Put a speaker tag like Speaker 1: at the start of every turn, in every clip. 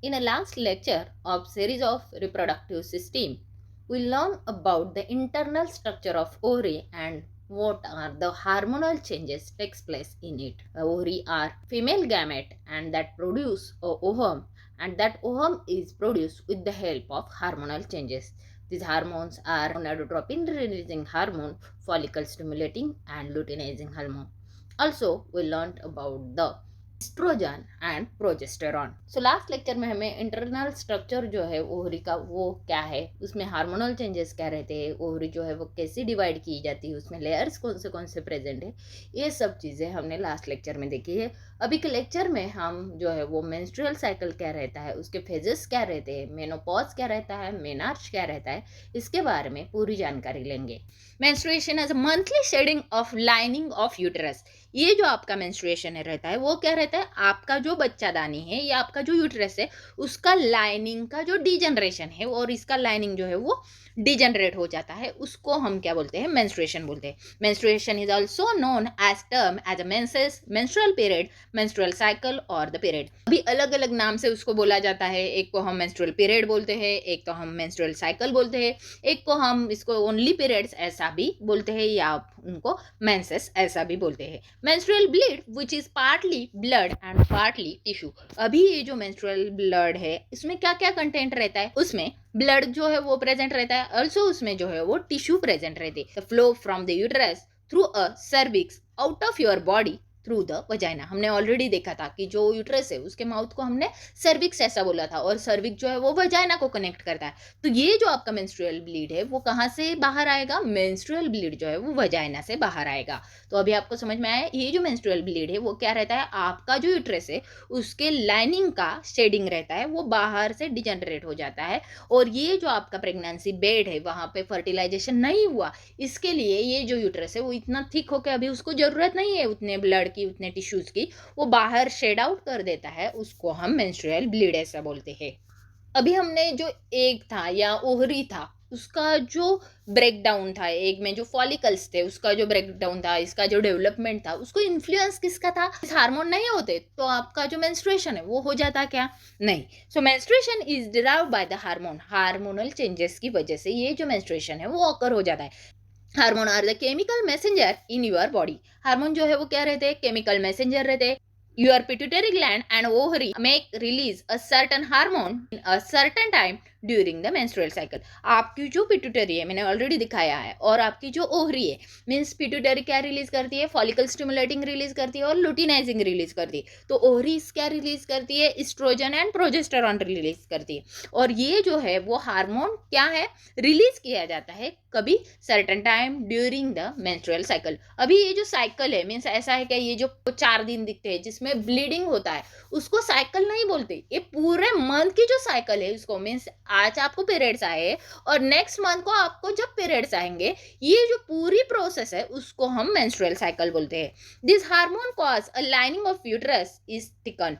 Speaker 1: In a last lecture of series of reproductive system, we learn about the internal structure of ovary and what are the hormonal changes takes place in it. The ovary are female gamete and that produce a ovum, and that ovum is produced with the help of hormonal changes. These hormones are gonadotropin releasing hormone, follicle stimulating and luteinizing hormone. Also, we learned about the estrogen and progesterone. So last lecture में हमें internal structure जो है ovary का वो क्या है, उसमें hormonal changes क्या रहते हैं, ओवरी जो है वो कैसे डिवाइड की जाती है, उसमें लेयर्स कौन से प्रेजेंट है, ये सब चीज़ें हमने लास्ट लेक्चर में देखी है। अभी के लेक्चर में हम जो है वो मेंस्ट्रुअल साइकिल क्या रहता है, उसके फेजेस क्या रहते हैं, मेनोपॉज क्या रहता है, मेनार्च क्या रहता है, इसके बारे में पूरी जानकारी लेंगे। Menstruation as a monthly shedding of lining of uterus. ये जो आपका मेंस्ट्रुएशन है रहता है वो क्या रहता है, आपका जो बच्चादानी है या आपका जो यूट्रस है उसका लाइनिंग का जो डिजनरेशन है और इसका लाइनिंग जो है वो डिजनरेट हो जाता है, उसको हम क्या बोलते हैं, मेंस्ट्रुएशन बोलते हैं। Menstruation is also known as term as a menses, menstrual period, menstrual cycle और द पीरियड। अभी अलग अलग नाम से उसको बोला जाता है, एक को हम मेंस्ट्रुअल पीरियड बोलते हैं, एक तो हम मेंस्ट्रुअल साइकिल बोलते हैं, एक को हम इसको ओनली पीरियड्स ऐसा भी बोलते हैं या उनको मेंसेस ऐसा भी बोलते हैं। Menstrual bleed which is partly blood and partly tissue. अभी ये जो मेंस्ट्रुअल ब्लड है इसमें क्या क्या कंटेंट रहता है, उसमें ब्लड जो है वो प्रेजेंट रहता है, ऑल्सो उसमें जो है वो टिश्यू प्रेजेंट रहती है। The flow from the uterus through a cervix out of your body through the vagina. हमने ऑलरेडी देखा था कि जो यूट्रस है उसके माउथ को हमने सर्विक्स ऐसा बोला था और सर्विक जो है वो वजाइना को कनेक्ट करता है। तो ये जो आपका मेंस्ट्रुअल ब्लीड है वो कहाँ से बाहर आएगा, मेंस्ट्रुअल ब्लीड जो है वो वजाइना से बाहर आएगा। तो अभी आपको समझ में आया, ये जो मेंस्ट्रुअल ब्लीड है वो क्या रहता है, आपका जो यूट्रस है उसके लाइनिंग का शेडिंग रहता है, वो बाहर से डिजनरेट हो जाता है। और ये जो आपका प्रेगनेंसी बेड है वहां पे फर्टिलाइजेशन नहीं हुआ, इसके लिए ये जो यूट्रस है वो इतना थिक होकर अभी उसको जरूरत नहीं है उतने ब्लड की, उतने टिश्यूज की, वो बाहर शेड आउट कर देता है, उसको हम मेंस्ट्रुअल ब्लीड ऐसा बोलते हैं। अभी हमने जो एग था या ओहरी था उसका जो ब्रेक डाउन था, एग में जो फॉलिकल्स थे उसका जो ब्रेक डाउन था, इसका जो डेवलपमेंट था, उसको इन्फ्लुएंस किसका था, हार्मोन नहीं होते तो आपका जो मेंस्ट्रुएशन है वो हो जाता क्या, नहीं। So menstruation is derived by the hormone, hormonal changes की वजह से ये जो मेंस्ट्रुएशन है वो ऑकर हो जाता है। Hormone are the chemical messenger in your body. Hormone जो है वो क्या रहते हैं, केमिकल मैसेंजर रहते हैं। Your pituitary gland and ovary make release a certain hormone in a certain time during the menstrual cycle. आपकी जो पिट्यूटरी है मैंने ऑलरेडी दिखाया है, और आपकी जो ओवरी है, मीन्स पिट्यूटरी क्या रिलीज करती है, फॉलिकल स्टिमुलेटिंग रिलीज करती है और लुटिनाइजिंग रिलीज करती है। तो ओवरीज क्या रिलीज करती है, एस्ट्रोजन एंड प्रोजेस्टेरॉन रिलीज करती है। और ये जो है वो हार्मोन क्या है, रिलीज किया जाता है कभी, certain time during the menstrual cycle. अभी ये जो साइकिल है मीन्स ऐसा है क्या, ये जो 4 दिन दिखते हैं जिसमें ब्लीडिंग होता है उसको साइकिल नहीं बोलते, ये पूरे मंथ की जो साइकिल है उसको, मीन्स आज आपको पीरियड्स आए और नेक्स्ट मंथ को आपको जब पीरियड्स आएंगे, ये जो पूरी प्रोसेस है उसको हम मेंस्ट्रुअल साइकिल बोलते हैं। This hormone cause a lining of uterus is thicken.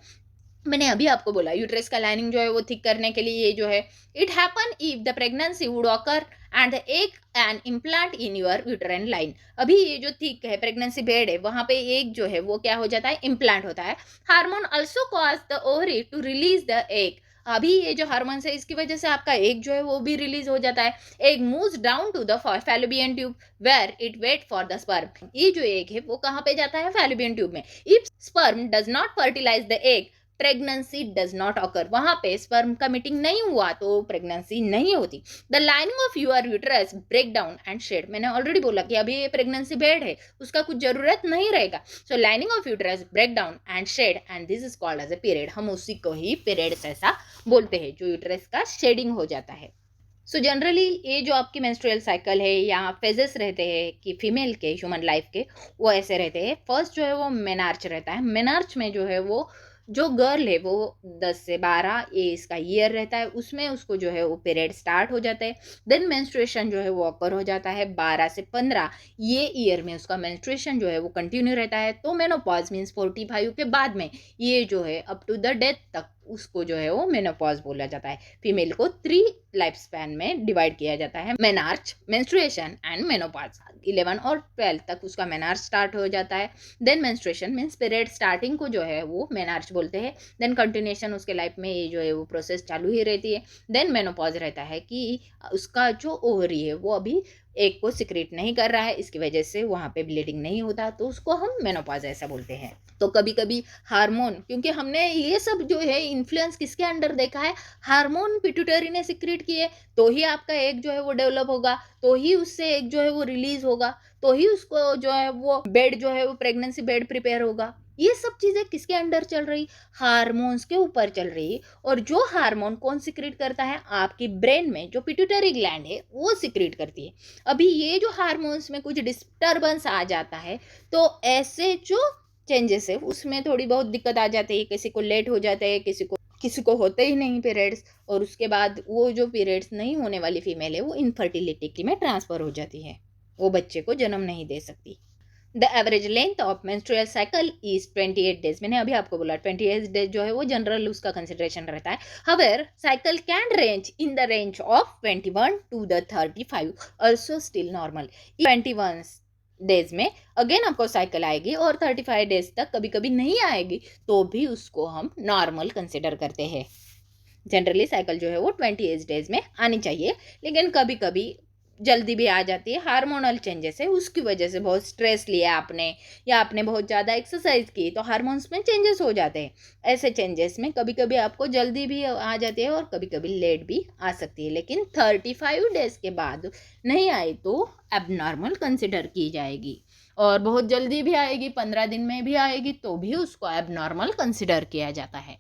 Speaker 1: मैंने अभी आपको बोला यूट्रस का लाइनिंग जो है वो थिक करने के लिए ये जो है, it happen if the pregnancy would occur and the egg an implant in your uterine line. अभी ये जो थिक है प्रेगनेंसी बेड है वहां पे एग जो है वो क्या हो जाता है, इम्प्लांट होता है। Hormone also cause the ovary to release the egg. अभी ये जो हार्मोन्स है इसकी वजह से आपका एग जो है वो भी रिलीज हो जाता है। Egg moves down to the fallopian tube where it wait for the sperm. ये जो एग है वो कहाँ पे जाता है, फैलोपियन ट्यूब में। If sperm does not fertilise the egg, pregnancy does not occur. वहां पे स्पर्म का मीटिंग नहीं हुआ तो प्रेगनेंसी नहीं होती। The lining of your uterus break down and shed. मैंने ऑलरेडी बोला कि अभी ये प्रेगनेंसी बेड है उसका कुछ जरूरत नहीं रहेगा। So lining of uterus break down and shed and this is called as a period. हम उसी को ही पीरियड्स ऐसा बोलते हैं, जो यूट्रस का शेडिंग हो जाता है। सो जनरली ये जो आपकी मेंस्ट्रुअल साइकिल है या फेजेस रहते हैं कि फीमेल के ह्यूमन लाइफ के, वो ऐसे रहते हैं। फर्स्ट जो है वो मेनार्च रहता है। मेनार्च में जो है वो जो गर्ल है वो 10 से 12 ये इसका ईयर रहता है, उसमें उसको जो है वो पीरियड स्टार्ट हो जाता है। देन मेंस्ट्रुएशन जो है वो ऑकर हो जाता है 12 से 15 ये ईयर में उसका मेंस्ट्रुएशन जो है वो कंटिन्यू रहता है। तो मेनोपॉज मीन्स 45 के बाद में ये जो है अप टू द डेथ तक उसको जो है वो मेनोपॉज बोला जाता है। फीमेल को 3 लाइफ स्पैन में डिवाइड किया जाता है, मेनार्च, मेंस्ट्रुएशन एंड मेनोपॉज। 11 और 12 तक उसका मेनार्च स्टार्ट हो जाता है। Then menstruation means period starting को जो है वो मेनार्च बोलते हैं। देन कंटिन्यूएशन उसके लाइफ में ये जो है वो प्रोसेस चालू ही रहती है। देन मेनोपॉज रहता है कि उसका जो ओवरी है वो अभी एक को सिक्रेट नहीं कर रहा है, इसकी वजह से वहाँ पे ब्लीडिंग नहीं होता, तो उसको हम मेनोपॉज ऐसा बोलते हैं। तो कभी कभी हार्मोन, क्योंकि हमने ये सब जो है इन्फ्लुएंस किसके अंडर देखा है, हार्मोन पिट्यूटरी ने सिक्रेट किए, तो ही आपका एग जो है वो डेवलप होगा, तो ही उससे एग जो है वो रिलीज होगा, तो ही उसको जो है वो बेड जो है वो प्रेगनेंसी बेड प्रिपेयर होगा। ये सब चीजें किसके अंडर चल रही, हार्मोन्स के ऊपर चल रही। और जो हार्मोन कौन सिक्रेट करता है, आपकी ब्रेन में जो पिट्यूटरी ग्लैंड है वो सिक्रेट करती है। अभी ये जो हार्मोन्स में कुछ डिस्टर्बेंस आ जाता है, तो ऐसे जो चेंजेस है उसमें थोड़ी बहुत दिक्कत आ जाती है। किसी को लेट हो जाता है, किसी को होते ही नहीं पीरियड्स, और उसके बाद वो जो पीरियड्स नहीं होने वाली फीमेल है वो इनफर्टिलिटी में ट्रांसफर हो जाती है, वो बच्चे को जन्म नहीं दे सकती। The average length of menstrual cycle is 28 days. मैंने अभी आपको बोला 28 डेज जो है वो जनरल उसका कंसिडरेशन रहता है। Where cycle can range in the range of 21 to the 35, also still normal. 21 days में अगेन आपको साइकिल आएगी, और 35 डेज तक कभी कभी नहीं आएगी, तो भी उसको हम नॉर्मल कंसिडर करते हैं। जनरली साइकिल जो है वो 28 डेज में आनी चाहिए, लेकिन कभी कभी जल्दी भी आ जाती है। हार्मोनल चेंजेस है, उसकी वजह से बहुत स्ट्रेस लिया आपने, या आपने बहुत ज़्यादा एक्सरसाइज की, तो हार्मोन्स में चेंजेस हो जाते हैं। ऐसे चेंजेस में कभी कभी आपको जल्दी भी आ जाती है और कभी कभी लेट भी आ सकती है, लेकिन 35 डेज के बाद नहीं आई तो एबनॉर्मल कंसिडर की जाएगी। और बहुत जल्दी भी आएगी, 15 दिन में भी आएगी, तो भी उसको एबनॉर्मल कंसिडर किया जाता है।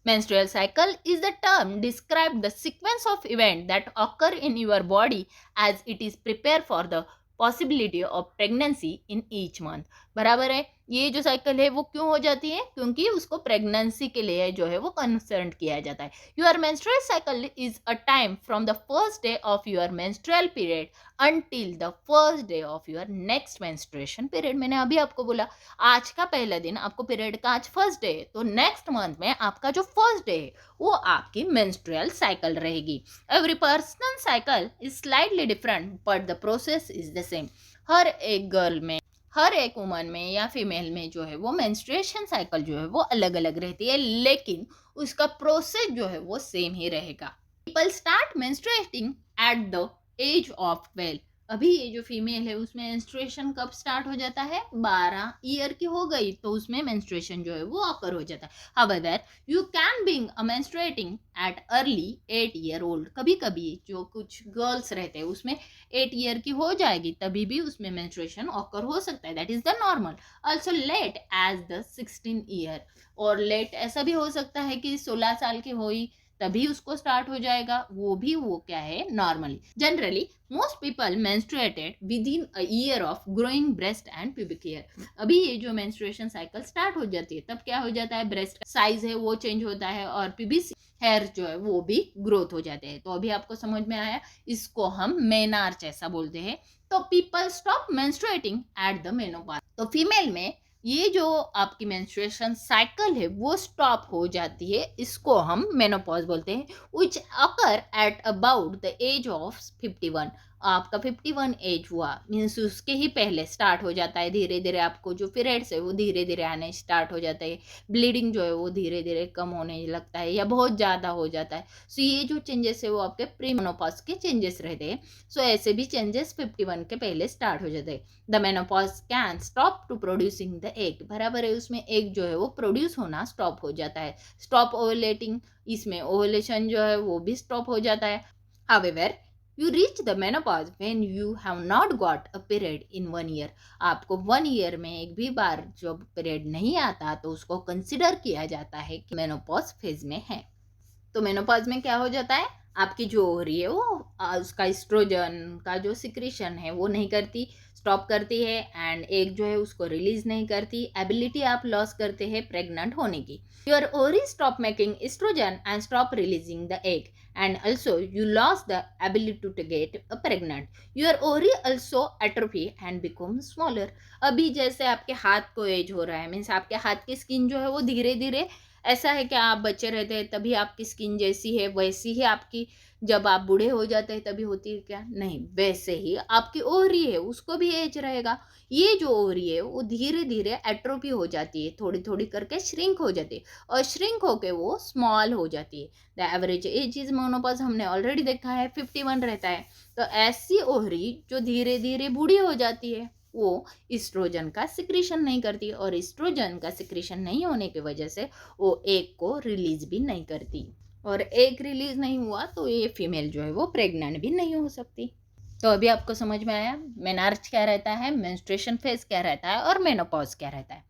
Speaker 1: Menstrual cycle is the term describe the sequence of events that occur in your body as it is prepared for the possibility of pregnancy in each month। बराबर है। ये जो साइकिल है वो क्यों हो जाती है, क्योंकि उसको प्रेगनेंसी के लिए जो है वो कंसर्न किया जाता है। Your menstrual cycle is a time from the first day of your menstrual period until the first day of your next menstruation period. मैंने अभी आपको बोला आज का पहला दिन आपको पीरियड का आज फर्स्ट डे है, तो नेक्स्ट मंथ में आपका जो फर्स्ट डे है वो आपकी मेंस्ट्रुअल साइकिल रहेगी। Every personal cycle is slightly different but the process is the same. हर एक गर्ल में, हर एक वुमन में या फीमेल में जो है वो मेंस्ट्रुएशन साइकिल जो है वो अलग अलग रहती है, लेकिन उसका प्रोसेस जो है वो सेम ही रहेगा। People start menstruating at the age of 12। अभी ये जो फीमेल है उसमें मेंस्ट्रुएशन कब स्टार्ट हो जाता है, 12 ईयर की हो गई तो उसमें मेंस्ट्रुएशन जो है वो ऑकर हो जाता है। However you can being a menstruating at early 8 year old. कभी कभी जो कुछ गर्ल्स रहते हैं उसमें 8 ईयर की हो जाएगी, तभी भी उसमें मेंस्ट्रुएशन ऑकर हो सकता है, that is the normal. Also late as the 16 year, और लेट ऐसा भी हो सकता है कि 16 साल की हुई तभी उसको स्टार्ट हो जाएगा, वो क्या है normally. Generally most people menstruated within a year of growing breast and pubic hair. अभी ये जो मेंस्ट्रुएशन साइकिल स्टार्ट हो जाती है तब क्या हो जाता है, ब्रेस्ट का साइज है वो चेंज होता है, और प्यूबिक हेयर जो है वो भी ग्रोथ हो जाते हैं। तो अभी आपको समझ में आया, इसको हम मेनार्च ऐसा बोलते हैं। तो people stop menstruating at the menopause. तो फीमेल में ये जो आपकी मेंस्ट्रुएशन साइकिल है वो स्टॉप हो जाती है, इसको हम मेनोपॉज बोलते हैं। Which occur at about the age of 51। आपका 51 एज हुआ मीन्स उसके ही पहले स्टार्ट हो जाता है, धीरे धीरे आपको जो पीरियड्स है वो धीरे धीरे आने स्टार्ट हो जाता है, ब्लीडिंग जो है वो धीरे धीरे कम होने लगता है या बहुत ज़्यादा हो जाता है। सो ये जो चेंजेस है वो आपके प्री मेनोपॉज के चेंजेस रहते हैं। सो ऐसे भी चेंजेस 51 के पहले स्टार्ट हो जाते हैं। The menopause can stop to producing the egg. बराबर है, उसमें एग जो है वो प्रोड्यूस होना स्टॉप हो जाता है। स्टॉप ओवुलेटिंग, इसमें ओवुलेशन जो है वो भी स्टॉप हो जाता है। However you reach the menopause when you have not got a period in 1 year. आपको 1 ईयर में एक भी बार जब पीरियड नहीं आता तो उसको कंसिडर किया जाता है कि मेनोपॉज फेज में है। तो मेनोपॉज में क्या हो जाता है, आपकी जो ओवरी है वो उसका एस्ट्रोजन का जो सिक्रीशन है वो नहीं करती, स्टॉप करती है, एंड एग जो है उसको रिलीज नहीं करती। एबिलिटी आप लॉस करते हैं प्रेग्नेंट होने की। Your ovary stop making estrogen and stop releasing the egg, and also you lost the ability to get pregnant. Your ovary also atrophy and become smaller. अभी जैसे आपके हाथ को एज हो रहा है, मीन्स आपके हाथ की स्किन जो है वो धीरे धीरे ऐसा है कि आप बच्चे रहते हैं तभी आपकी स्किन जैसी है वैसी ही आपकी जब आप बूढ़े हो जाते हैं तभी होती है क्या? नहीं, वैसे ही आपकी ओवरी है उसको भी एज रहेगा। ये जो ओवरी है वो धीरे धीरे एट्रोफी हो जाती है, थोड़ी थोड़ी करके श्रिंक हो जाती है और श्रिंक होके वो स्मॉल हो जाती है। The average age is menopause हमने ऑलरेडी देखा है 51 रहता है। तो ऐसी ओवरी जो धीरे धीरे बूढ़ी हो जाती है वो इस्ट्रोजन का सिक्रीशन नहीं करती और इस्ट्रोजन का सिक्रीशन नहीं होने की वजह से वो एग को रिलीज भी नहीं करती और एग रिलीज नहीं हुआ तो ये फीमेल जो है वो प्रेग्नेंट भी नहीं हो सकती। तो अभी आपको समझ में आया मेनार्च क्या रहता है, मेंस्ट्रुएशन फेज क्या रहता है और मेनोपॉज क्या रहता है।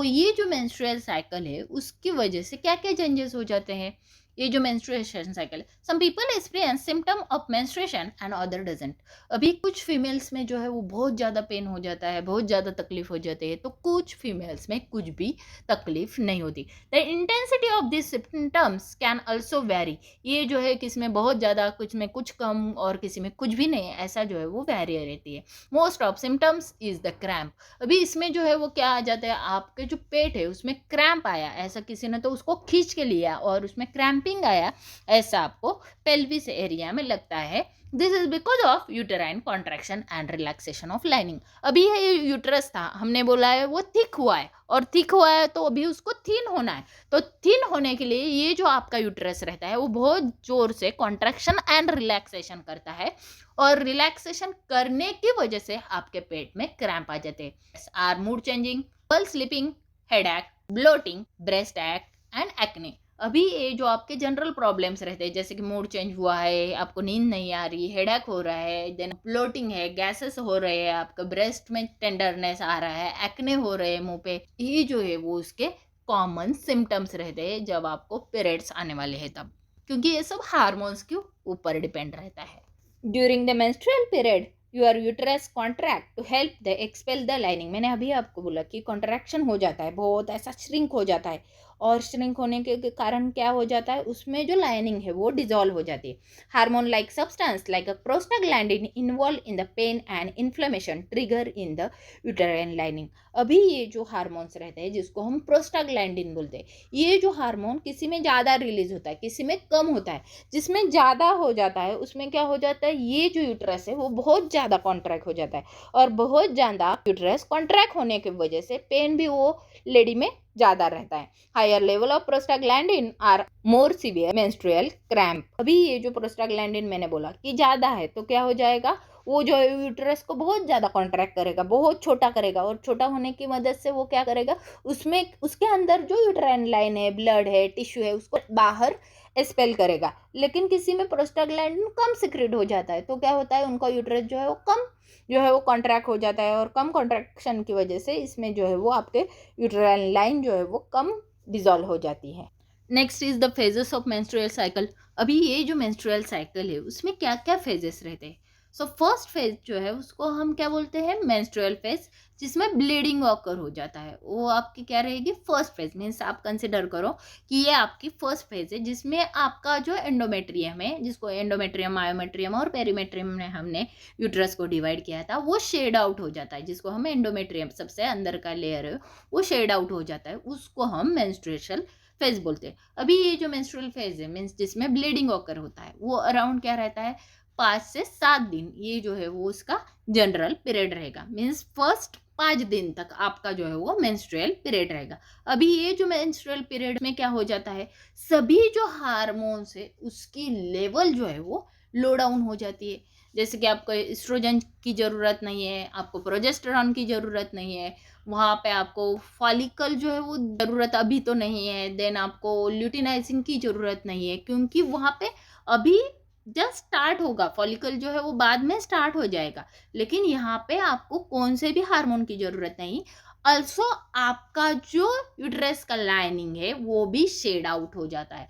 Speaker 1: ये जो मेंस्ट्रुअल साइकिल है उसकी वजह से क्या क्या चेंजेस हो जाते हैं। ये जो menstruation cycle, some people experience symptom of menstruation and other doesn't. अभी कुछ फीमेल्स में जो है वो बहुत ज़्यादा पेन हो जाता है, बहुत ज़्यादा तकलीफ हो जाती है, तो कुछ फीमेल्स में कुछ भी तकलीफ नहीं होती। The intensity of this symptoms can also very. ये जो है किसी में बहुत ज़्यादा, कुछ में कुछ कम और किसी में कुछ भी नहीं है, ऐसा जो है वो वेरी रहती है। Most of symptoms is the cramp. अभी इसमें जो है वो क्या आ जाता है, आपके जो पेट है उसमें क्रैम्प आया, ऐसा किसी ने तो उसको खींच के लिया और उसमें क्रैम्पिंग आया, ऐसा आपको पेल्विस एरिया में लगता है। This is because of uterine contraction and relaxation of lining. अभी ये यूटरस था, हमने बोला है वो थिक हुआ है और थिक हुआ है तो अभी उसको थिन होना है। तो थिन होने के लिए ये जो आपका यूटरस रहता है वो बहुत जोर से कॉन्ट्रैक्शन एंड रिलैक्सेशन करता है और रिलैक्सेशन करने की वजह से आपके पेट में क्रैम्प आ जाते हैं। Or mood changing, bad sleeping, headache, bloating, breast एक्ट एंड एक्ने। अभी ये जो आपके जनरल प्रॉब्लम्स रहते हैं जैसे कि मूड चेंज हुआ है, आपको नींद नहीं आ रही, हेडेक हो रहा है, देन ब्लोटिंग है, गैसेस हो रहे हैं, आपका ब्रेस्ट में टेंडरनेस आ रहा है, एक्ने हो रहे हैं मुंह पे, ये जो है वो उसके कॉमन सिम्टम्स रहते हैं जब आपको पीरियड्स आने वाले हैं तब, क्योंकि ये सब हार्मोन्स के ऊपर डिपेंड रहता है। During the menstrual period your uterus contract to help the expel the lining. मैंने अभी आपको बोला कि कॉन्ट्रैक्शन हो जाता है, बहुत ऐसा श्रिंक हो जाता है और श्रिंक होने के कारण क्या हो जाता है, उसमें जो लाइनिंग है वो डिजॉल्व हो जाती है। Hormone like substance like a prostaglandin involve in the pain and inflammation trigger in the uterine lining. अभी ये जो हार्मोन्स रहते हैं जिसको हम प्रोस्टाग्लैंडिन बोलते हैं, ये जो हार्मोन किसी में ज़्यादा रिलीज होता है, किसी में कम होता है। जिसमें ज़्यादा हो जाता है उसमें क्या हो जाता है, ये जो यूट्रस है वो बहुत ज़्यादा कॉन्ट्रैक्ट हो जाता है और बहुत ज़्यादा यूट्रस कॉन्ट्रैक्ट होने की वजह से पेन भी वो लेडी में ज़्यादा रहता है। Higher level of prostaglandin are more severe menstrual cramp. अभी ये जो प्रोस्टाग्लैंडिन मैंने बोला कि ज़्यादा है तो क्या हो जाएगा, वो जो यूट्रस को बहुत ज़्यादा कॉन्ट्रैक्ट करेगा, बहुत छोटा करेगा और छोटा होने की मदद से वो क्या करेगा, उसमें उसके अंदर जो यूट्राइन लाइन है, ब्लड है, टिश्यू है, उसको बाहर एक्सपेल करेगा। लेकिन किसी में प्रोस्टाग्लैंडिन कम सिक्रेट हो जाता है तो क्या होता है, उनका यूट्रस जो है वो कम जो है वो कॉन्ट्रैक्ट हो जाता है और कम कॉन्ट्रैक्शन की वजह से इसमें जो है वो आपके यूट्राइन लाइन जो है वो कम डिजॉल्व हो जाती है। Next is the phases of menstrual cycle. अभी ये जो मेंस्ट्रुअल साइकिल है उसमें क्या क्या फेजेस रहते हैं। फर्स्ट फेज जो है उसको हम क्या बोलते हैं, मेंस्ट्रुअल फेज, जिसमें ब्लीडिंग ऑकर हो जाता है, वो आपकी क्या रहेगी, फर्स्ट फेज। मीन्स आप कंसिडर करो कि ये आपकी फर्स्ट फेज है जिसमें आपका जो एंडोमेट्रियम है, जिसको एंडोमेट्रियम, मायोमेट्रियम और पेरीमेट्रियम में हमने यूट्रस को डिवाइड किया था, वो शेड आउट हो जाता है, जिसको हम एंडोमेट्रियम सबसे अंदर का लेयर है वो शेड आउट हो जाता है, उसको हम मेंस्ट्रुएशन फेज बोलते हैं। अभी ये जो मेंस्ट्रुअल फेज है मीन्स जिसमें ब्लीडिंग ऑकर होता है वो अराउंड क्या रहता है, 5 से 7 दिन, ये जो है वो उसका जनरल पीरियड रहेगा। मीन्स फर्स्ट 5 दिन तक आपका जो है वो मेंस्ट्रुअल पीरियड रहेगा। अभी ये जो मेंस्ट्रुअल पीरियड में क्या हो जाता है, सभी जो हार्मोन्स है उसकी लेवल जो है वो लो डाउन हो जाती है। जैसे कि आपको एस्ट्रोजन की ज़रूरत नहीं है, आपको प्रोजेस्टेरॉन की ज़रूरत नहीं है, वहाँ पे आपको फॉलिकल जो है वो ज़रूरत अभी तो नहीं है, देन आपको ल्यूटिनाइजिंग की ज़रूरत नहीं है क्योंकि वहाँ पे अभी जस्ट स्टार्ट होगा, फॉलिकल जो है वो बाद में स्टार्ट हो जाएगा। लेकिन यहाँ पे आपको कौन से भी हार्मोन की ज़रूरत नहीं। अल्सो आपका जो यूट्रस का लाइनिंग है वो भी शेड आउट हो जाता है।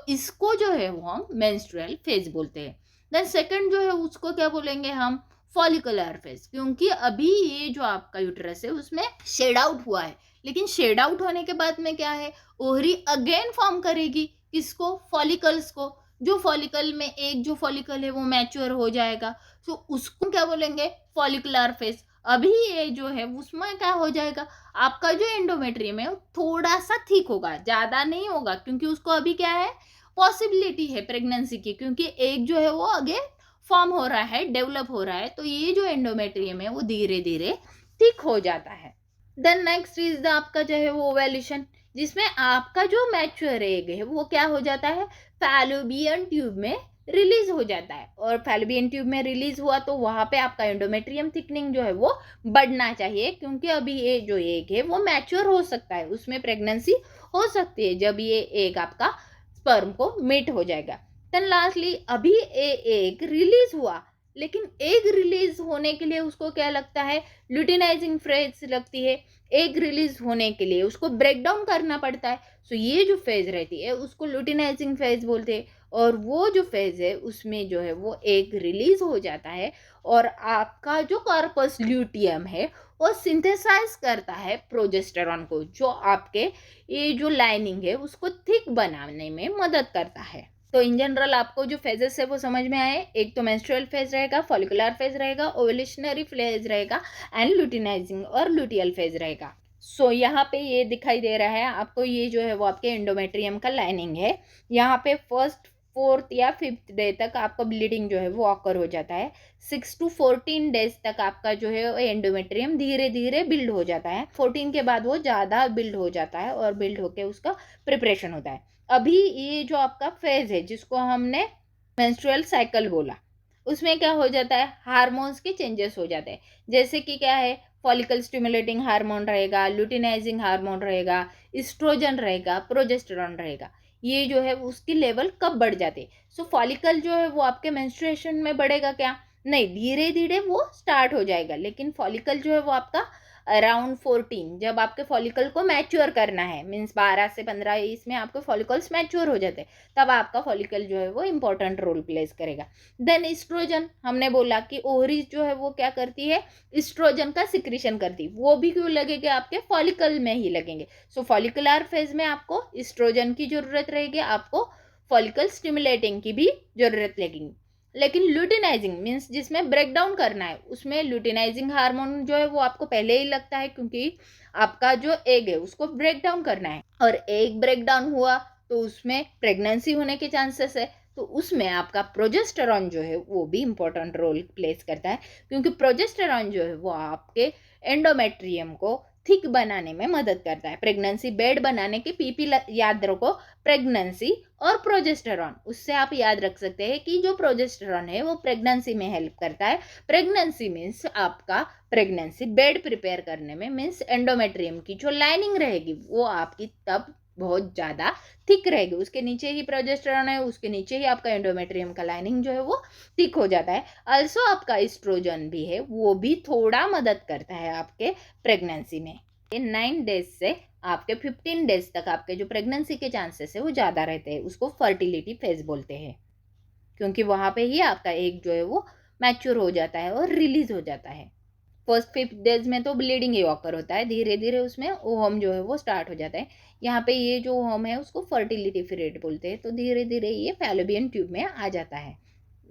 Speaker 1: इसको जो है वो हम मेंस्ट्रुअल फेज बोलते हैं। देन सेकंड जो है उसको क्या बोलेंगे हम, फॉलिकुलर फेज, क्योंकि अभी ये जो आपका यूट्रस है उसमें शेड आउट हुआ है। लेकिन शेड आउट होने के बाद में क्या है, ओवरी अगेन फॉर्म करेगी, किसको, फॉलिकल्स को। जो फॉलिकल में एक जो फॉलिकल है वो मैच्योर हो जाएगा, उसको क्या बोलेंगे, फॉलिकुलर फेज। अभी ये जो है उसमें क्या हो जाएगा, आपका जो एंडोमेट्रियम है वो थोड़ा सा थिक होगा, ज्यादा नहीं होगा, क्योंकि उसको अभी क्या है, पॉसिबिलिटी है प्रेगनेंसी की, क्योंकि एक जो है वो आगे फॉर्म हो रहा है, डेवलप हो रहा है, तो ये जो एंडोमेट्रियम है वो धीरे धीरे थिक हो जाता है। देन नेक्स्ट इज द आपका जो है वो ओवेल्यूशन, जिसमें आपका जो मैच्योर एग है वो क्या हो जाता है, फैलोपियन ट्यूब में रिलीज हो जाता है, और फैलोपियन ट्यूब में रिलीज हुआ तो वहां पे आपका एंडोमेट्रियम थिकनिंग जो है वो बढ़ना चाहिए, क्योंकि अभी ये जो एग है वो मैच्योर हो सकता है, उसमें प्रेगनेंसी हो सकती है जब ये एग आपका स्पर्म को मीट हो जाएगा। देन लास्टली अभी ये एग रिलीज हुआ, लेकिन एग रिलीज होने के लिए उसको क्या लगता है, ल्यूटिनाइजिंग फेज लगती है, एग रिलीज होने के लिए उसको ब्रेक डाउन करना पड़ता है। सो ये जो फेज रहती है उसको ल्यूटिनाइजिंग फेज बोलते हैं, और वो जो फेज है उसमें जो है वो एग रिलीज हो जाता है, और आपका जो कॉर्पस ल्यूटियम है वो सिंथेसाइज करता है प्रोजेस्टेरॉन को, जो आपके ये जो लाइनिंग है उसको थिक बनाने में मदद करता है। तो इन जनरल आपको जो फेजेस है वो समझ में आए, एक तो मेंस्ट्रुअल फेज रहेगा, फॉलिकुलर फेज रहेगा, ओवुलेशनरी फेज रहेगा, एंड ल्यूटिनाइजिंग और ल्यूटियल फेज रहेगा। सो यहाँ पे ये दिखाई दे रहा है आपको, ये जो है वो आपके एंडोमेट्रियम का लाइनिंग है, यहाँ पे फर्स्ट फोर्थ या फिफ्थ डे तक आपका ब्लीडिंग जो है वो ऑकर हो जाता है, 6 to 14 डेज तक आपका जो है एंडोमेट्रियम धीरे धीरे बिल्ड हो जाता है, 14 के बाद वो ज़्यादा बिल्ड हो जाता है और बिल्ड होके उसका प्रिपरेशन होता है। अभी ये जो आपका फेज है जिसको हमने मेंस्ट्रुअल साइकिल बोला, उसमें क्या हो जाता है, हार्मोन्स के चेंजेस हो जाते हैं, जैसे कि क्या है, फॉलिकल स्टिमुलेटिंग हार्मोन रहेगा, ल्यूटिनाइजिंग हार्मोन रहेगा, इस्ट्रोजन रहेगा, प्रोजेस्टेरॉन रहेगा, ये जो है उसकी लेवल कब बढ़ जाती है। सो फॉलिकल जो है वो आपके मेंस्ट्रुएशन में बढ़ेगा क्या, नहीं, धीरे धीरे वो स्टार्ट हो जाएगा, लेकिन फॉलिकल जो है वो आपका अराउंड 14, जब आपके फॉलिकल को मैच्योर करना है, मीन्स 12 से 15 इसमें आपके फॉलिकल्स मैच्योर हो जाते हैं, तब आपका फॉलिकल जो है वो इंपॉर्टेंट रोल प्लेस करेगा। देन इस्ट्रोजन, हमने बोला कि ओवरीज जो है वो क्या करती है, इस्ट्रोजन का सिक्रीशन करती है, वो भी क्यों लगेंगे, आपके फॉलिकल में ही लगेंगे। सो फॉलिकुलर फेज में आपको इस्ट्रोजन की जरूरत रहेगी, आपको फॉलिकल स्टिमुलेटिंग की भी जरूरत लगेगी। लेकिन ल्यूटिनाइजिंग मीन्स जिसमें ब्रेक डाउन करना है, उसमें ल्यूटिनाइजिंग हार्मोन जो है वो आपको पहले ही लगता है, क्योंकि आपका जो एग है उसको ब्रेक डाउन करना है, और एग ब्रेक डाउन हुआ तो उसमें प्रेगनेंसी होने के चांसेस है, तो उसमें आपका प्रोजेस्टेरॉन जो है वो भी इंपॉर्टेंट रोल प्लेस करता है, क्योंकि प्रोजेस्टेरॉन जो है वो आपके एंडोमेट्रियम को थिक बनाने में मदद करता है, प्रेगनेंसी बेड बनाने के पीपी याद रखो, प्रेगनेंसी और प्रोजेस्टेरॉन, उससे आप याद रख सकते हैं कि जो प्रोजेस्टेरॉन है वो प्रेगनेंसी में हेल्प करता है, प्रेगनेंसी मीन्स आपका प्रेगनेंसी बेड प्रिपेयर करने में, मीन्स एंडोमेट्रियम की जो लाइनिंग रहेगी वो आपकी तब बहुत ज़्यादा थिक रहेगी, उसके नीचे ही प्रोजेस्टेरॉन है, उसके नीचे ही आपका एंडोमेट्रियम का लाइनिंग जो है वो थिक हो जाता है। अल्सो आपका एस्ट्रोजन भी है, वो भी थोड़ा मदद करता है आपके प्रेगनेंसी में। 9 डेज से आपके 15 डेज तक आपके जो प्रेगनेंसी के चांसेस है वो ज़्यादा रहते हैं, उसको फर्टिलिटी फेज बोलते हैं, क्योंकि वहाँ पे ही आपका एग जो है वो मैच्योर हो जाता है और रिलीज हो जाता है। फर्स्ट 5 डेज में तो ब्लीडिंग ही ऑकर होता है, धीरे धीरे उसमें ओहम जो है वो स्टार्ट हो जाता है, यहाँ पे ये जो ओहम है उसको फर्टिलिटी पीरियड बोलते हैं, तो धीरे धीरे ये फैलोपियन ट्यूब में आ जाता है।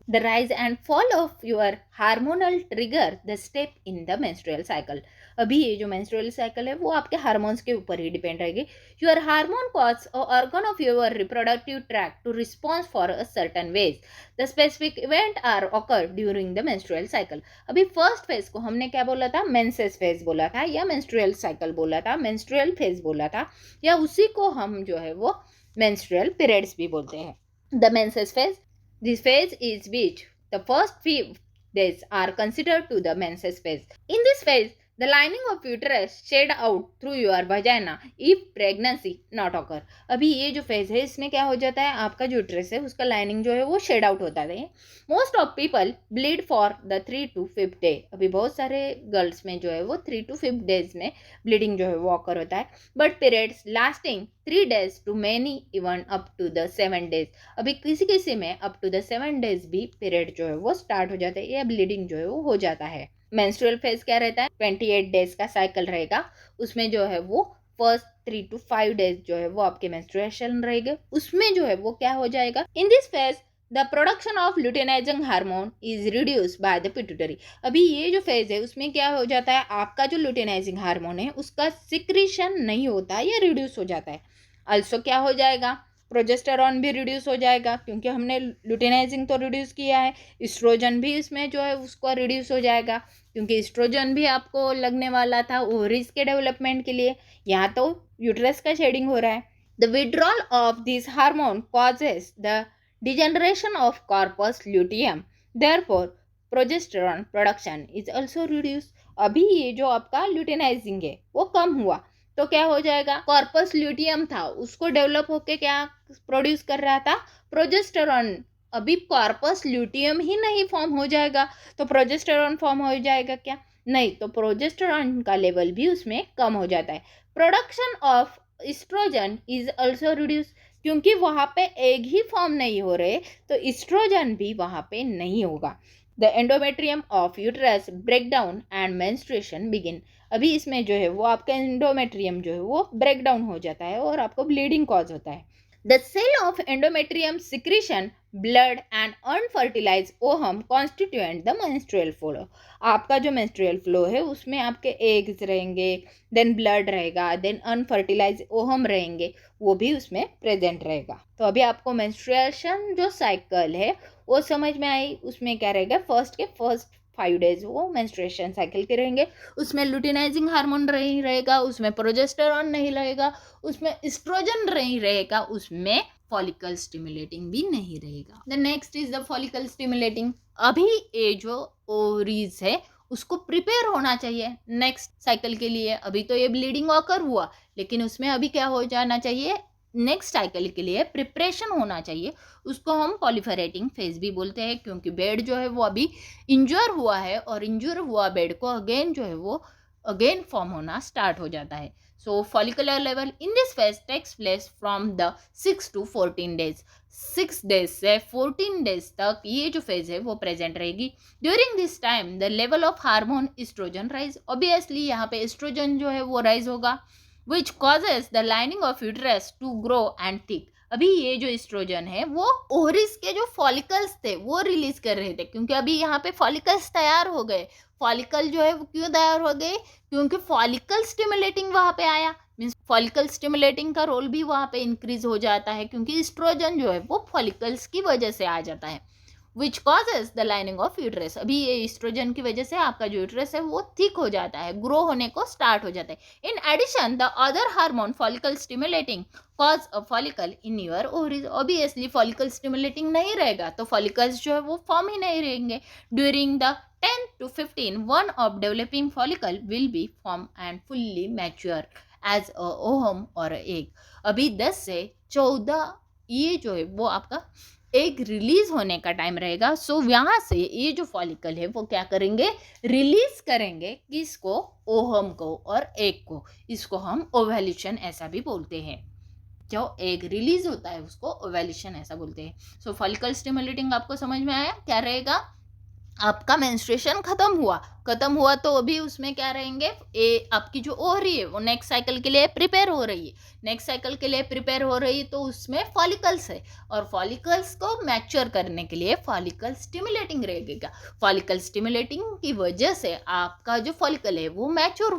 Speaker 1: The rise and fall of your hormonal trigger the step in the menstrual cycle। अभी ये जो menstrual cycle है वो आपके हार्मोन्स के ऊपर ही डिपेंड रहेगी। Your hormone causes a organ of your reproductive tract to respond for a certain ways। The specific event are occur during the menstrual cycle। अभी फर्स्ट फेज को हमने क्या बोला था, मेंसेस फेज बोला था, या menstrual cycle बोला था, menstrual phase बोला था, या उसी को हम जो है वो menstrual periods भी बोलते हैं। The menses phase, this phase is which the first few days are considered to the menses phase। In this phase, the lining of uterus shed out through your vagina if pregnancy not occur। अभी ये जो phase है इसमें क्या हो जाता है, आपका जो यूट्रस है उसका लाइनिंग जो है वो शेड आउट होता है। Most of people bleed for the 3 to 5 day. अभी बहुत सारे गर्ल्स में जो है वो 3 to 5 डेज में ब्लीडिंग जो है वो ऑकर होता है, but periods lasting 3 days to many even up to the 7 days। अभी किसी किसी में अप टू द 7 days भी पीरियड जो है वो स्टार्ट हो जाता है या ब्लीडिंग जो है वो हो जाता है। मेंस्ट्रुअल फेज क्या रहता है, 28 डेज का साइकिल रहेगा, उसमें जो है वो फर्स्ट 3 to 5 डेज जो है वो आपके मेंस्ट्रुएशन रहेंगे, उसमें जो है वो क्या हो जाएगा, इन this phase the production of luteinising hormone is reduce by the pituitary. अभी ये जो फेज है उसमें क्या हो जाता है, आपका जो ल्यूटेनाइजिंग हार्मोन है उसका सिक्रीशन नहीं होता है या रिड्यूस हो जाता है। अल्सो क्या हो जाएगा, प्रोजेस्टेरॉन भी रिड्यूस हो जाएगा, क्योंकि हमने ल्यूटेनाइजिंग तो रिड्यूस किया है। इस्ट्रोजन भी इसमें जो है उसको रिड्यूस हो जाएगा, क्योंकि इस्ट्रोजन भी आपको लगने वाला था ओवरीज के डेवलपमेंट के लिए, यहाँ तो यूट्रस का शेडिंग हो रहा है। The withdrawal of this hormone causes the degeneration of corpus luteum, therefore progesterone production is also reduced। अभी ये जो आपका ल्यूटेनाइजिंग है वो कम हुआ तो क्या हो जाएगा, कॉर्पस ल्यूटियम था उसको डेवलप होके क्या प्रोड्यूस कर रहा था, प्रोजेस्टेरॉन। अभी कॉर्पस ल्यूटियम ही नहीं फॉर्म हो जाएगा तो प्रोजेस्टेरॉन फॉर्म हो जाएगा क्या, नहीं, तो प्रोजेस्टेरॉन का लेवल भी उसमें कम हो जाता है। Production of oestrogen is also reduce, क्योंकि वहाँ पे एग ही फॉर्म नहीं हो रहे तो इस्ट्रोजन भी वहाँ पे नहीं होगा। The endometrium of uterus break down and menstruation begin. अभी इसमें जो है वो आपका एंडोमेट्रियम जो है वो ब्रेक डाउन हो जाता है और आपको ब्लीडिंग कॉज होता है। The cell of endometrium secretion blood and unfertilise ovum constituent the menstrual flow. आपका जो मेंस्ट्रुअल फ्लो है उसमें आपके एग्स रहेंगे, देन ब्लड रहेगा, देन अनफर्टिलाइज ओहम रहेंगे, वो भी उसमें प्रेजेंट रहेगा। तो अभी आपको मेंस्ट्रुएशन जो साइकिल है वो समझ में आई, उसमें क्या रहेगा, फर्स्ट 5 डेज वो मेंस्ट्रुएशन साइकिल के रहेंगे, उसमें लुटिनाइजिंग हार्मोन नहीं रहेगा, उसमें प्रोजेस्टेरॉन नहीं रहेगा, उसमें एस्ट्रोजन नहीं रहेगा, उसमें फॉलिकल स्टिमुलेटिंग भी नहीं रहेगा। The next is the follicle stimulating. अभी ये जो ओवरीज है उसको प्रिपेयर होना चाहिए नेक्स्ट साइकिल के लिए। अभी तो ये ब्लीडिंग ऑकर हुआ लेकिन उसमें अभी क्या हो जाना चाहिए, नेक्स्ट साइकिल के लिए प्रिपरेशन होना चाहिए। उसको हम पॉलिफरेटिंग फेज भी बोलते हैं, क्योंकि बेड जो है वो अभी इंजर हुआ है और इंजर हुआ बेड को अगेन जो है वो अगेन फॉर्म होना स्टार्ट हो जाता है। So follicular level in this phase takes place from the 6 to 14 days. 6 days से 14 डेज तक ये जो फेज है वो प्रेजेंट रहेगी। During this time the level of hormone estrogen rise. Obviously यहाँ पे एस्ट्रोजन जो है वो राइज होगा, which causes the lining of uterus to grow and thick। अभी ये जो एस्ट्रोजन है वो ओवरीज के जो फॉलिकल्स थे वो रिलीज कर रहे थे, क्योंकि अभी यहाँ पे फॉलिकल्स तैयार हो गए। फॉलिकल जो है वो क्यों तैयार हो गए, क्योंकि फॉलिकल स्टिमुलेटिंग वहाँ पे आया, मीन्स फॉलिकल स्टिमुलेटिंग का रोल भी वहाँ पे इंक्रीज हो जाता है, क्योंकि एस्ट्रोजन जो है वो फॉलिकल्स की वजह से आ जाता है। Which causes the lining of uterus. अभी ये एस्ट्रोजन की वजह से आपका जो यूट्रस है वो थिक हो जाता है, ग्रो होने को स्टार्ट हो जाता है। In addition the other hormone follicle stimulating cause a follicle in your ovaries. Obviously follicle stimulating नहीं रहेगा तो फॉलिकल्स जो है वो फॉर्म ही नहीं रहेंगे। During the 10 to 15 one of developing follicle will be formed and fully mature as a ovum or a egg। अभी 10 से 14 ये जो है वो आपका एग रिलीज होने का टाइम रहेगा। सो यहाँ से ये जो फॉलिकल है वो क्या करेंगे, रिलीज करेंगे किसको, ओहम को और एग को। इसको हम ओव्यूलेशन ऐसा भी बोलते हैं, जो एग रिलीज होता है उसको ओव्यूलेशन ऐसा बोलते हैं। सो फॉलिकल स्टिमुलेटिंग आपको समझ में आया, क्या रहेगा, आपका मेंस्ट्रुएशन खत्म हुआ तो अभी उसमें क्या रहेंगे, आपकी जो ओवरी है वो नेक्स्ट साइकिल के लिए प्रिपेयर हो रही है। नेक्स्ट साइकिल के लिए प्रिपेयर हो रही है तो उसमें फॉलिकल्स है और फॉलिकल्स को मैच्योर करने के लिए फॉलिकल स्टिमुलेटिंग रहेगा। फॉलिकल स्टिमुलेटिंग की वजह से आपका जो फॉलिकल है वो मैच्योर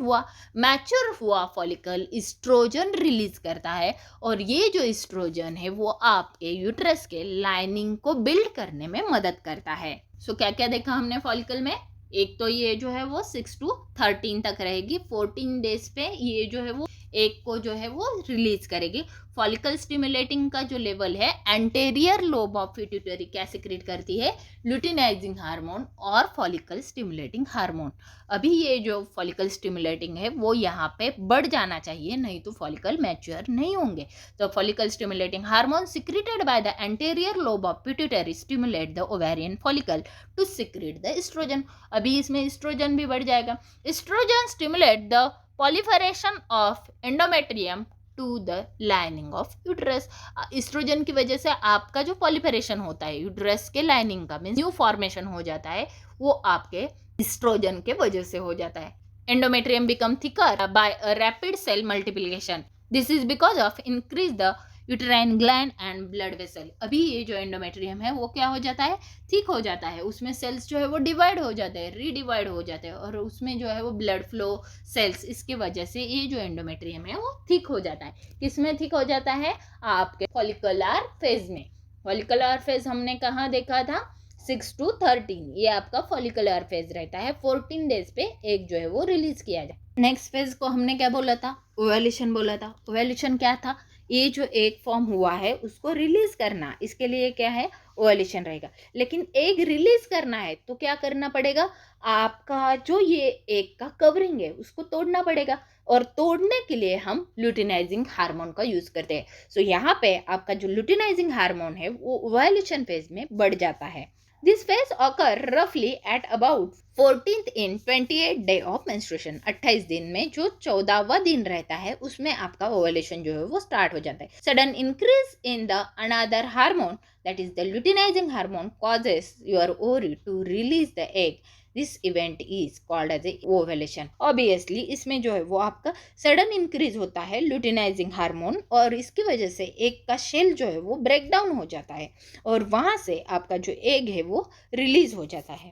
Speaker 1: हुआ फॉलिकल एस्ट्रोजन रिलीज करता है और ये जो एस्ट्रोजन है वो आपके यूट्रस के लाइनिंग को बिल्ड करने में मदद करता है। सो क्या क्या देखा हमने फॉलिकल में, एक तो ये जो है वो 6 to 13 तक रहेगी, 14 डेज पे ये जो है वो एक को जो है वो रिलीज करेगी। फॉलिकल स्टिमुलेटिंग का जो लेवल है, एंटेरियर लोब ऑफ पिट्यूटरी क्या सिक्रेट करती है, ल्यूटिनाइजिंग हार्मोन और फॉलिकल स्टिमुलेटिंग हार्मोन। अभी ये जो फॉलिकल स्टिमुलेटिंग है वो यहाँ पे बढ़ जाना चाहिए, नहीं तो फॉलिकल मैच्योर नहीं होंगे। तो follicle stimulating hormone secreted by the anterior lobe of pituitary stimulate the ovarian follicle to secrete the estrogen. अभी इसमें एस्ट्रोजन भी बढ़ जाएगा। Estrogen stimulate the proliferation of endometrium to the lining of uterus। Estrogen की वजह से आपका जो पॉलिफरेशन होता है यूट्रस के लाइनिंग का, मीन्स न्यू फॉर्मेशन हो जाता है, वो आपके एस्ट्रोजन के वजह से हो जाता है। Endometrium become thicker by a rapid cell multiplication. This is because of increase the uterine gland and blood vessel. अभी ये जो एंडोमेट्रियम है वो क्या हो जाता है, थिक हो जाता है, उसमें सेल्स जो है वो डिवाइड हो जाते हैं, रीडिवाइड हो जाते हैं, और उसमें जो है वो ब्लड फ्लो सेल्स, इसकी वजह से ये जो एंडोमेट्रियम है वो थिक हो जाता है। किसमें थिक हो जाता है, आपके फॉलिकुलर फेज में। फॉलिकुलर फेज हमने कहाँ देखा था, 6 to 13, ये आपका फॉलिकुलर फेज रहता है। 14 डेज पे एक जो है वो रिलीज किया जाए। नेक्स्ट फेज को हमने क्या बोला था, ओवेल्यूशन बोला था। ओवेल्यूशन क्या था, ये जो एक फॉर्म हुआ है उसको रिलीज करना, इसके लिए क्या है, ओवेल्यूशन रहेगा। लेकिन एग रिलीज करना है तो क्या करना पड़ेगा, आपका जो ये एग का कवरिंग है उसको तोड़ना पड़ेगा, और तोड़ने के लिए हम ल्यूटिनाइजिंग हार्मोन का यूज करते हैं। सो यहाँ पे आपका जो ल्यूटिनाइजिंग हार्मोन है वो ओवेल्यूशन फेज में बढ़ जाता है। This phase occur roughly at about 14th in 28th day of menstruation। 28 दिन में जो 14वां दिन रहता है उसमें आपका ओवुलेशन जो है वो स्टार्ट हो जाता है। Sudden increase in the another hormone, that is the luteinizing hormone, causes your ovary to release the egg। This event is called as a ovulation. Obviously इसमें जो है वो आपका सडन इंक्रीज होता है ल्यूटिनाइजिंग हार्मोन, और इसकी वजह से एग का शेल जो है वो ब्रेक डाउन हो जाता है, और वहाँ से आपका जो एग है वो रिलीज हो जाता है।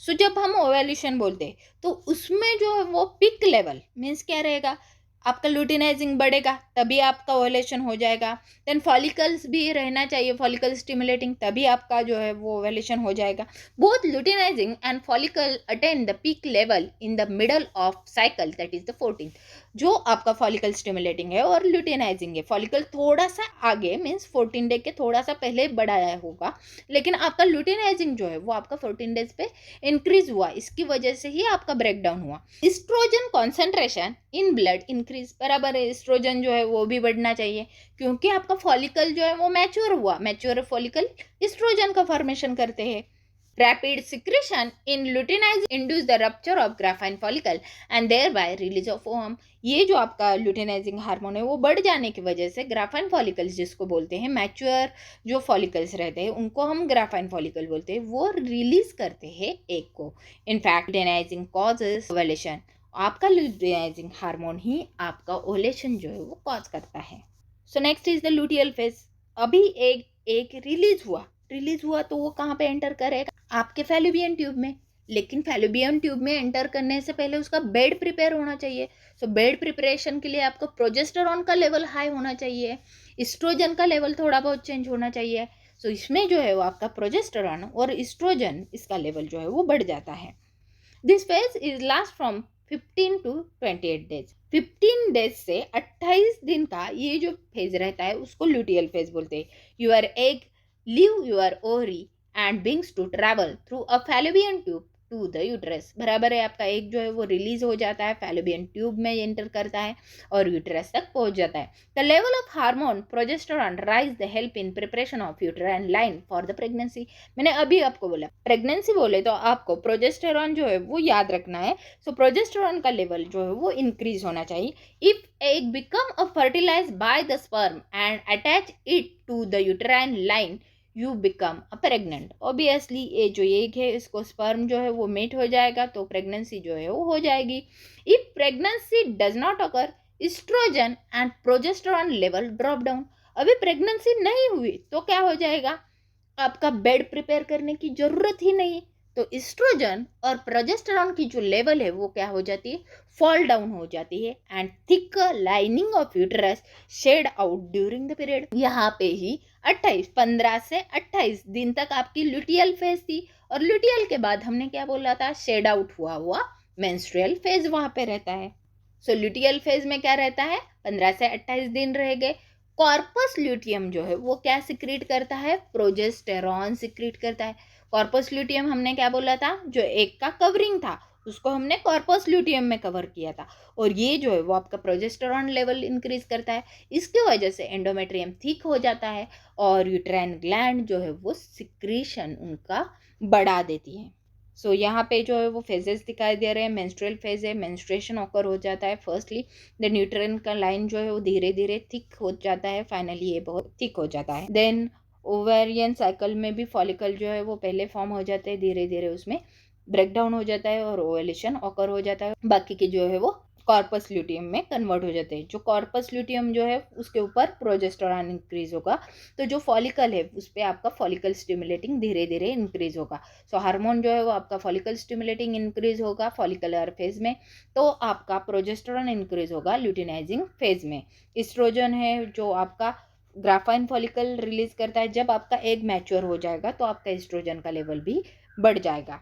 Speaker 1: सो जब हम ओवुलेशन बोलते हैं तो उसमें जो है वो पिक लेवल मीन्स क्या रहेगा, आपका ल्यूटिनाइजिंग बढ़ेगा तभी आपका ओवुलेशन हो जाएगा। देन फॉलिकल्स भी रहना चाहिए, फॉलिकल स्टिमुलेटिंग, तभी आपका जो है वो ओवुलेशन हो जाएगा। Both luteinising and follicle attain the peak level in the middle of cycle, that is the 14th। जो आपका फॉलिकल स्टिमुलेटिंग है और ल्यूटिनाइजिंग है, फॉलिकल थोड़ा सा आगे मीन्स 14 डे के थोड़ा सा पहले बढ़ाया होगा, लेकिन आपका ल्यूटिनाइजिंग जो है वो आपका 14 डेज पे इंक्रीज हुआ, इसकी वजह से ही आपका ब्रेक डाउन हुआ। Estrogen concentration in blood increase, बराबर है, एस्ट्रोजन जो है वो भी बढ़ना चाहिए, क्योंकि आपका फॉलिकल जो है वो मैच्योर हुआ, मैच्योर फॉलिकल एस्ट्रोजन का फॉर्मेशन करते हैं। Rapid secretion in luteinizing induce the rupture of graphene follicle and thereby release of ovum। ये जो आपका ल्यूटिनाइजिंग हार्मोन है वो बढ़ जाने की वजह से ग्राफाइन फॉलिकल्स जिसको बोलते हैं, मैच्योर जो फॉलिकल्स रहते हैं उनको हम ग्राफाइन फॉलिकल बोलते हैं, वो रिलीज करते हैं एग को। इनफैक्ट ल्यूटिनाइजिंग कॉजेज ओवुलेशन, आपका ल्यूटिनाइजिंग हार्मोन ही आपका ओवुलेशन जो है वो कॉज करता है। So next is the luteal phase. अभी एक रिलीज हुआ तो वो कहाँ पे एंटर करेगा, आपके फैलोपियन ट्यूब में। लेकिन फैलोपियन ट्यूब में एंटर करने से पहले उसका बेड प्रिपेयर होना चाहिए। सो बेड प्रिपरेशन के लिए आपको प्रोजेस्टेरॉन का लेवल हाई होना चाहिए, एस्ट्रोजन का लेवल थोड़ा बहुत चेंज होना चाहिए। सो इसमें जो है वो आपका प्रोजेस्टेरॉन और एस्ट्रोजन इसका लेवल जो है वो बढ़ जाता है। This phase is last from 15 to 28 days. 15 days से 28 दिन का ये जो फेज रहता है उसको ल्यूटियल फेज बोलते हैं। Your egg leave your ovary and begins to travel through a fallopian tube to the uterus। बराबर है, आपका एग जो है वो रिलीज हो जाता है, फैलोपियन ट्यूब में एंटर करता है और यूटरस तक पहुंच जाता है। The level of hormone progesterone rise the help in preparation of uterine line for the pregnancy. मैंने अभी आपको बोला प्रेगनेंसी बोले तो आपको प्रोजेस्टेरॉन जो है वो याद रखना है। सो प्रोजेस्टेरॉन का लेवल जो है वो इंक्रीज होना चाहिए। If egg become a fertilise by the sperm and attach it to the uterine line, you become a pregnant. Obviously ये जो एग है इसको स्पर्म जो है वो मेट हो जाएगा तो प्रेगनेंसी जो है वो हो जाएगी। If pregnancy does not occur, estrogen and progesterone level drop down. अभी प्रेगनेंसी नहीं हुई तो क्या हो जाएगा, आपका बेड प्रिपेयर करने की जरूरत ही नहीं, तो एस्ट्रोजन और प्रोजेस्टेरॉन की जो लेवल है वो क्या हो जाती है, फॉल डाउन हो जाती है, and thick lining of uterus shed out during the period. यहाँ पे ही 15 से 28 दिन तक आपकी ल्यूटियल फेज थी, और ल्यूटियल के बाद हमने क्या बोला था, शेड आउट हुआ मेंस्ट्रुअल फेज वहां पे रहता है। सो ल्यूटियल फेज में क्या रहता है, 15 से 28 दिन रह गए। कॉर्पस ल्यूटियम जो है वो क्या सिक्रीट करता है, प्रोजेस्टेरॉन सिक्रीट करता है। कॉर्पस ल्यूटियम हमने क्या बोला था, जो एग का कवरिंग था उसको हमने कॉर्पस ल्यूटियम में कवर किया था, और ये जो है वो आपका प्रोजेस्टेरॉन लेवल इंक्रीज करता है। इसकी वजह से एंडोमेट्रियम थिक हो जाता है और यूट्राइन ग्लैंड जो है वो सिक्रीशन उनका बढ़ा देती है। सो यहाँ पे जो है वो फेजेस दिखाई दे रहे हैं। मेंस्ट्रुअल फेज है, मेंस्ट्रुएशन ऑकर हो जाता है फर्स्टली, देन यूट्राइन का लाइन जो है वो धीरे धीरे थिक हो जाता है, फाइनली ये बहुत थिक हो जाता है। देन ओवेरियन साइकिल में भी फॉलिकल जो है वो पहले फॉर्म हो जाते हैं, धीरे धीरे उसमें ब्रेक डाउन हो जाता है और ओवुलेशन ऑकर हो जाता है। बाकी के जो है वो कॉर्पस ल्यूटियम में कन्वर्ट हो जाते हैं। जो कॉर्पस ल्यूटियम जो है उसके ऊपर प्रोजेस्टेरॉन इंक्रीज होगा, तो जो फॉलिकल है उस पर आपका फॉलिकल स्टिमुलेटिंग धीरे धीरे इंक्रीज होगा। सो हार्मोन जो है वो आपका फॉलिकल स्टिमुलेटिंग इंक्रीज होगा फॉलिकुलर फेज में, तो आपका प्रोजेस्टेरॉन इंक्रीज होगा ल्यूटिनाइजिंग फेज में। इस्ट्रोजन है जो आपका ग्राफाइन फॉलिकल रिलीज करता है, जब आपका एग मैच्योर हो जाएगा तो आपका एस्ट्रोजन का लेवल भी बढ़ जाएगा।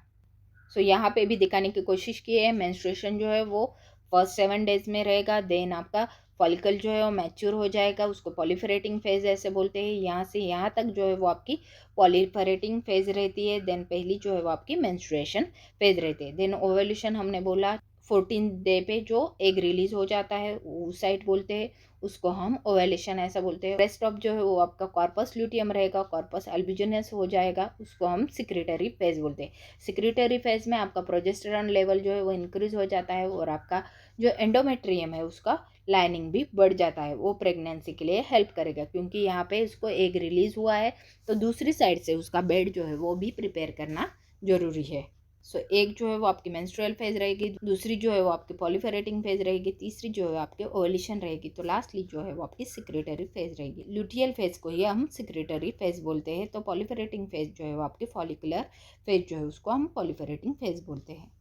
Speaker 1: सो यहाँ पे भी दिखाने की कोशिश की है, मेंस्ट्रुएशन जो है वो फर्स्ट 7 डेज में रहेगा, देन आपका फॉलिकल जो है वो मैच्योर हो जाएगा, उसको पॉलीफरेटिंग फेज ऐसे बोलते हैं। यहाँ से यहाँ तक जो है वो आपकी पॉलीफरेटिंग फेज रहती है, देन पहली जो है वो आपकी मेंस्ट्रुएशन फेज रहती है। देन ओवल्यूशन हमने बोला 14 डे पे जो एग रिलीज हो जाता है उस साइड बोलते हैं, उसको हम ओवेलेशन ऐसा बोलते हैं। रेस्ट ऑफ जो है वो आपका कॉर्पस ल्यूटियम रहेगा, कॉर्पस अल्बिजिनस हो जाएगा, उसको हम सिक्रेटरी फेज बोलते हैं। सिक्रेटरी फेज में आपका प्रोजेस्टेरॉन लेवल जो है वो इंक्रीज हो जाता है और आपका जो एंडोमेट्रियम है उसका लाइनिंग भी बढ़ जाता है, वो प्रेगनेंसी के लिए हेल्प करेगा, क्योंकि यहाँ पे इसको एग रिलीज हुआ है तो दूसरी साइड से उसका बेड जो है वो भी प्रिपेयर करना जरूरी है। सो एक जो है वो आपकी मेंस्ट्रुअल फेज रहेगी, दूसरी जो है वो आपकी पॉलीफेरेटिंग फेज रहेगी, तीसरी जो है आपके ओवुलेशन रहेगी, तो लास्टली जो है वो आपकी सिक्रेटरी फेज रहेगी। ल्यूटियल फेज को ही हम सिक्रेटरी फेज बोलते हैं, तो पॉलीफेरेटिंग फेज जो है वो आपकी फॉलिकुलर फेज जो है उसको हम पॉलीफेरेटिंग फेज बोलते हैं।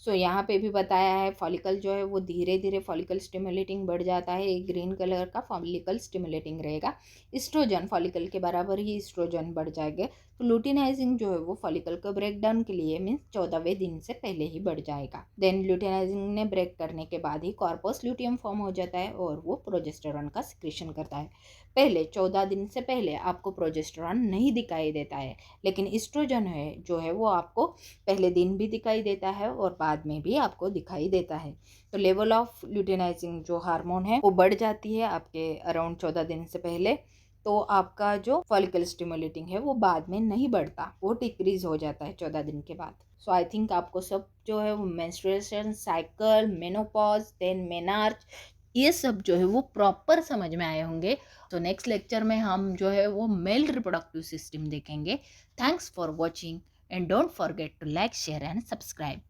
Speaker 1: सो यहाँ पे भी बताया है फॉलिकल जो है वो धीरे धीरे फॉलिकल स्टिमुलेटिंग बढ़ जाता है, एक ग्रीन कलर का फॉलिकल स्टिमुलेटिंग रहेगा। इस्ट्रोजन फॉलिकल के बराबर ही इस्ट्रोजन बढ़ जाएगा, तो लुटिनाइजिंग जो है वो फॉलिकल को ब्रेक डाउन के लिए मीन्स 14वें दिन से पहले ही बढ़ जाएगा। देन लुटिनाइजिंग ने ब्रेक करने के बाद ही कॉर्पस ल्यूटियम फॉर्म हो जाता है और वो प्रोजेस्टेरॉन का सिक्रेशन करता है। पहले 14 दिन से पहले आपको प्रोजेस्टेरॉन नहीं दिखाई देता है, लेकिन इस्ट्रोजन है जो है वो आपको पहले दिन भी दिखाई देता है और बाद में भी आपको दिखाई देता है। तो लेवल ऑफ ल्यूटिनाइजिंग जो हार्मोन है वो बढ़ जाती है आपके अराउंड 14 दिन से पहले, तो आपका जो फॉलिकल स्टिमुलेटिंग है वो बाद में नहीं बढ़ता, वो डिक्रीज हो जाता है 14 दिन के बाद। सो आई थिंक आपको सब जो है वो menstruation cycle, menopause, then menarche, ये सब जो है वो प्रॉपर समझ में आए होंगे। तो नेक्स्ट लेक्चर में हम जो है वो मेल रिप्रोडक्टिव सिस्टम देखेंगे। Thanks for watching and don't forget to like, share and subscribe.